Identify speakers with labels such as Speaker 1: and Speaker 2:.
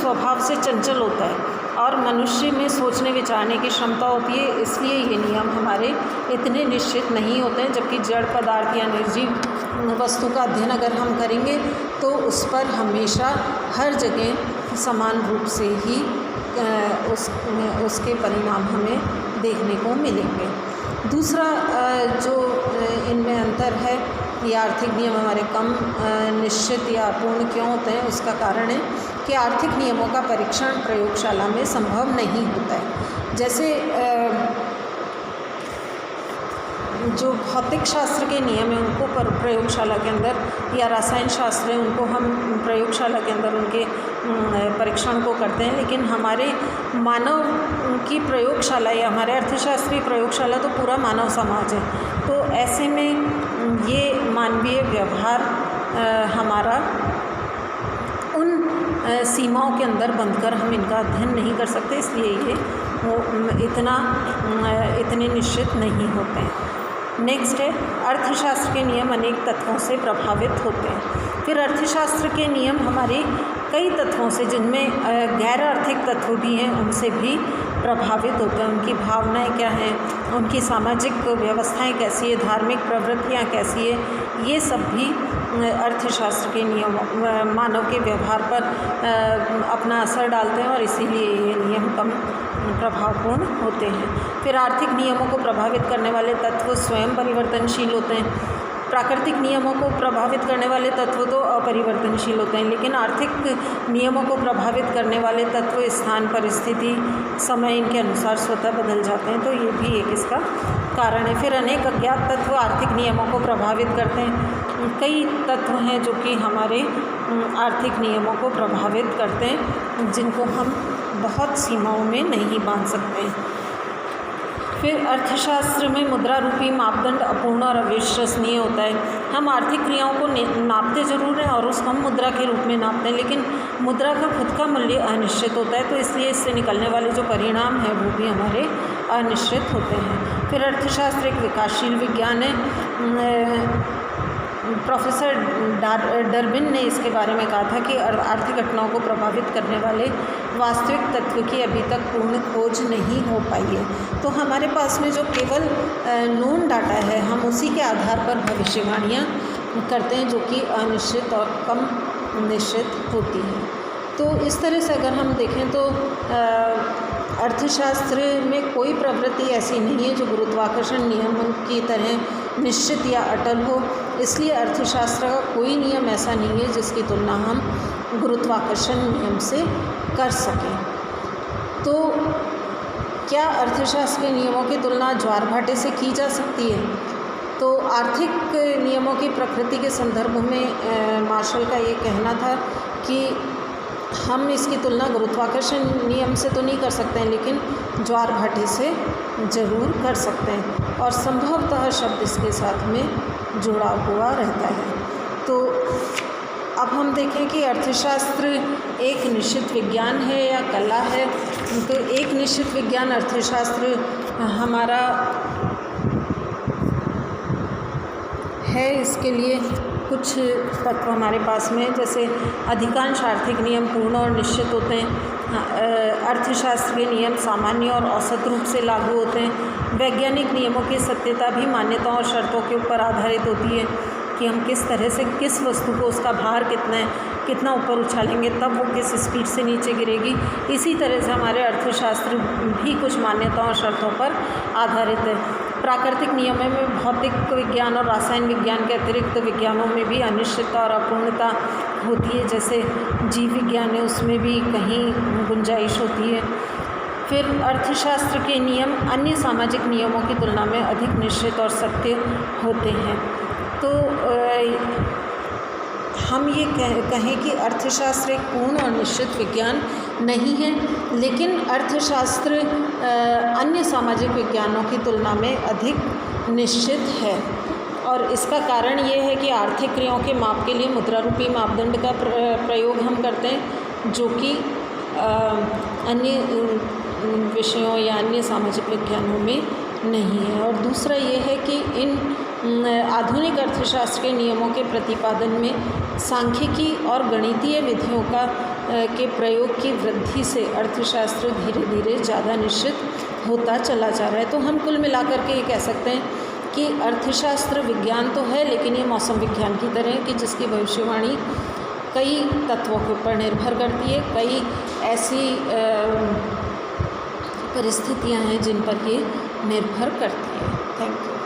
Speaker 1: स्वभाव से चंचल होता है और मनुष्य में सोचने विचारने की क्षमता होती है, इसलिए ये नियम हमारे इतने निश्चित नहीं होते हैं। जबकि जड़ पदार्थ या निर्जीव वस्तु का अध्ययन अगर हम करेंगे तो उस पर हमेशा हर जगह समान रूप से ही उसके परिणाम हमें देखने को मिलेंगे। दूसरा जो इनमें अंतर है, ये आर्थिक नियम हमारे कम निश्चित या अपूर्ण क्यों होते हैं, उसका कारण है कि आर्थिक नियमों का परीक्षण प्रयोगशाला में संभव नहीं होता है। जैसे जो भौतिक शास्त्र के नियम हैं उनको प्रयोगशाला के अंदर, या रसायन शास्त्र है उनको हम प्रयोगशाला के अंदर उनके परीक्षण को करते हैं, लेकिन हमारे मानव की प्रयोगशाला या हमारे अर्थशास्त्रीय प्रयोगशाला तो पूरा मानव समाज है। तो ऐसे में ये मानवीय व्यवहार हमारा उन सीमाओं के अंदर बंधकर हम इनका अध्ययन नहीं कर सकते, इसलिए ये इतने निश्चित नहीं होते हैं। नेक्स्ट है, अर्थशास्त्र के नियम अनेक तत्वों से प्रभावित होते हैं। फिर अर्थशास्त्र के नियम हमारे कई तत्वों से, जिनमें गैर आर्थिक तत्व भी हैं, उनसे भी प्रभावित होते हैं। उनकी भावनाएं क्या हैं, उनकी सामाजिक व्यवस्थाएं कैसी है, धार्मिक प्रवृत्तियां कैसी है, ये सब भी अर्थशास्त्र के नियम मानव के व्यवहार पर अपना असर डालते हैं और इसीलिए ये नियम कम प्रभावपूर्ण होते हैं। फिर आर्थिक नियमों को प्रभावित करने वाले तत्व स्वयं परिवर्तनशील होते हैं। प्राकृतिक नियमों को प्रभावित करने वाले तत्व तो अपरिवर्तनशील होते हैं, लेकिन आर्थिक नियमों को प्रभावित करने वाले तत्व स्थान, परिस्थिति, समय इनके अनुसार स्वतः बदल जाते हैं। तो ये भी एक इसका कारण है। फिर अनेक अज्ञात तत्व आर्थिक नियमों को प्रभावित करते हैं। कई तत्व हैं जो कि हमारे आर्थिक नियमों को प्रभावित करते हैं, जिनको हम बहुत सीमाओं में नहीं बांध सकते। फिर अर्थशास्त्र में मुद्रा रूपी मापदंड अपूर्ण और अविश्वसनीय होता है। हम आर्थिक क्रियाओं को नापते जरूर हैं और उसको हम मुद्रा के रूप में नापते हैं, लेकिन मुद्रा का खुद का मूल्य अनिश्चित होता है, तो इसलिए इससे निकलने वाले जो परिणाम हैं वो भी हमारे अनिश्चित होते हैं। फिर अर्थशास्त्र एक विकासशील विज्ञान है। प्रोफेसर डर्बिन ने इसके बारे में कहा था कि आर्थिक घटनाओं को प्रभावित करने वाले वास्तविक तत्व की अभी तक पूर्ण खोज नहीं हो पाई है। तो हमारे पास में जो केवल नोन डाटा है, हम उसी के आधार पर भविष्यवाणियाँ करते हैं, जो कि अनिश्चित और कम निश्चित होती हैं। तो इस तरह से अगर हम देखें तो अर्थशास्त्र में कोई प्रवृत्ति ऐसी नहीं है जो गुरुत्वाकर्षण नियम की तरह निश्चित या अटल हो। इसलिए अर्थशास्त्र का कोई नियम ऐसा नहीं है जिसकी तुलना हम गुरुत्वाकर्षण नियम से कर सकें। तो क्या अर्थशास्त्र के नियमों की तुलना ज्वार भाटे से की जा सकती है? तो आर्थिक नियमों की प्रकृति के संदर्भ में मार्शल का ये कहना था कि हम इसकी तुलना गुरुत्वाकर्षण नियम से तो नहीं कर सकते हैं, लेकिन ज्वार भाटे से ज़रूर कर सकते हैं और संभवतः शब्द इसके साथ में जुड़ा हुआ रहता है। तो अब हम देखें कि अर्थशास्त्र एक निश्चित विज्ञान है या कला है। तो एक निश्चित विज्ञान अर्थशास्त्र हमारा है। इसके लिए कुछ तत्व हमारे पास में, जैसे अधिकांश आर्थिक नियम पूर्ण और निश्चित होते हैं। अर्थशास्त्र के नियम सामान्य और औसत रूप से लागू होते हैं। वैज्ञानिक नियमों की सत्यता भी मान्यताओं और शर्तों के ऊपर आधारित होती है कि हम किस तरह से किस वस्तु को उसका भार कितना ऊपर उछालेंगे तब वो किस स्पीड से नीचे गिरेगी। इसी तरह से हमारे अर्थशास्त्र भी कुछ मान्यताओं और शर्तों पर आधारित है। प्राकृतिक नियमों में भौतिक विज्ञान और रसायन विज्ञान के अतिरिक्त विज्ञानों में भी अनिश्चितता और अपूर्णता होती है। जैसे जीव विज्ञान है, उसमें भी कहीं गुंजाइश होती है। फिर अर्थशास्त्र के नियम अन्य सामाजिक नियमों की तुलना में अधिक निश्चित और सत्य होते हैं। तो हम ये कहें कि अर्थशास्त्र एक पूर्ण और निश्चित विज्ञान नहीं है, लेकिन अर्थशास्त्र अन्य सामाजिक विज्ञानों की तुलना में अधिक निश्चित है। और इसका कारण ये है कि आर्थिक क्रियाओं के माप के लिए मुद्रा रूपी मापदंड का प्रयोग हम करते हैं, जो कि अन्य विषयों या अन्य सामाजिक विज्ञानों में नहीं है। और दूसरा ये है कि इन आधुनिक अर्थशास्त्र के नियमों के प्रतिपादन में सांख्यिकी और गणितीय विधियों का के प्रयोग की वृद्धि से अर्थशास्त्र धीरे धीरे ज़्यादा निश्चित होता चला जा रहा है। तो हम कुल मिलाकर के ये कह सकते हैं कि अर्थशास्त्र विज्ञान तो है, लेकिन ये मौसम विज्ञान की तरह है कि जिसकी भविष्यवाणी कई तत्वों के ऊपर निर्भर करती है, कई ऐसी परिस्थितियां हैं जिन पर ये निर्भर करती है। Thank you.